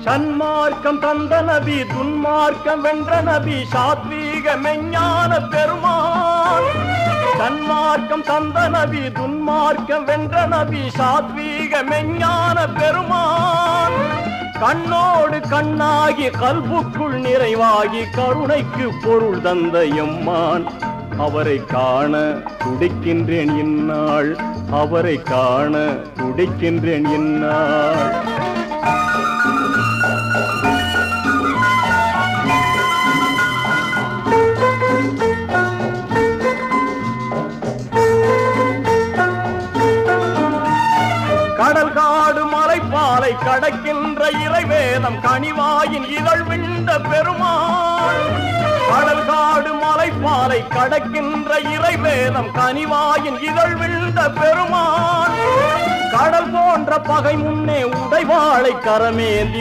சன்மார்க்கம் தந்த நபி, துன்மார்க்கம் வென்ற நபி, சாத்வீக மெஞ்ஞான பெருமான். சன்மார்க்கம் தந்த நபி, துன்மார்க்கம் வென்ற நபி, சாத்வீக மெஞ்ஞான பெருமான். கண்ணோடு கண்ணாகி கல்புக்குள் நிறைவாகி கருணைக்கு பொருள் தந்த எம்மான். அவரை காண துடிக்கின்றேன் இந்நாள், அவரை காண துடிக்கின்றேன் இந்நாள். கடல் காடு மலைப்பாலை கடக்கின்ற இறைவேதம் கனிவாயின் இதழ் விண்ட பெருமான். கடல் காடு மலைப்பாலை கடக்கின்ற இறைவேதம் கனிவாயின் இதழ் விண்ட பெருமான். கடல் போன்ற பகை முன்னே உடைவாளை கரமேந்தி